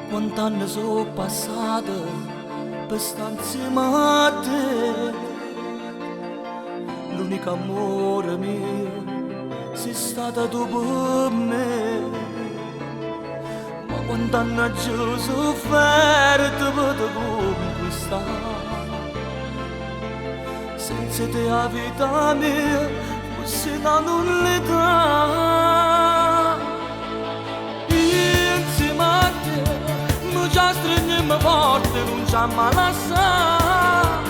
Quant'anni sono passati per stanze matte, l'unico amore mio sei stata dopo me. Ma quant'anni già sofferto per te conquistare, senza te la vita mia fosse una nullità. Insieme a te mi già stringiamo forte, non ci amma lasciare.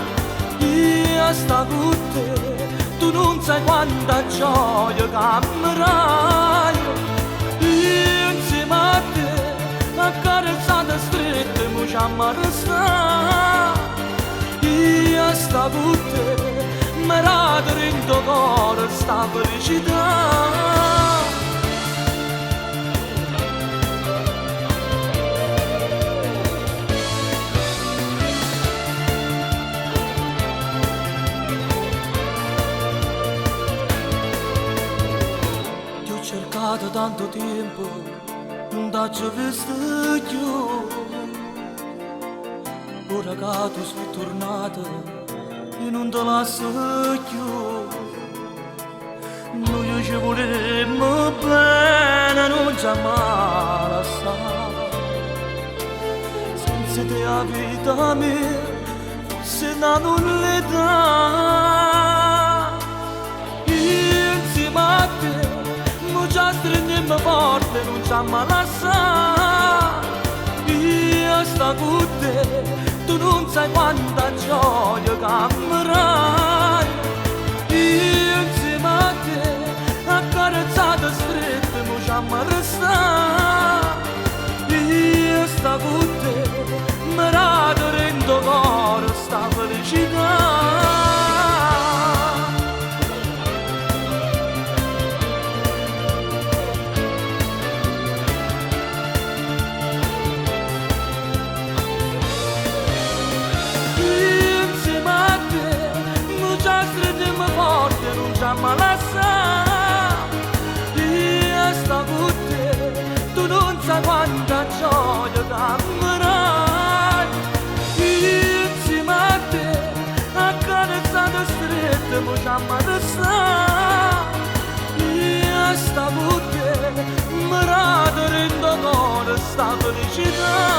Io sto con te, tu non sai quanta gioia cammerai. Insieme a te, accarezzata stretta, mi ci amma restare. Io sto con te, mi rado in tuo cuore sta felicità. Ti ho cercato tanto tempo, non t'ho visto più. Ora che tu sei tornata, io non te lascio più. Noi ci volemmo bene, non ci mai lasciare. Senza te la vita mia fosse una nullità. Insieme a te mi già stringiamo forte, non ci mai lasciare. Io sto con te, tu non sai quanta gioia cammerai. Io insieme a te, accarezzata stretta, mi ci amma restare. Io sto con te, mi rado in tuo cuore sta felicità. Non ci amma lasciare. Io sto con te, tu non sai quanta gioia cammerai. Insieme a te, accarezzata stretta, mi ci amma restare. Io sto con te, mi rado in tuo cuore sta felicità.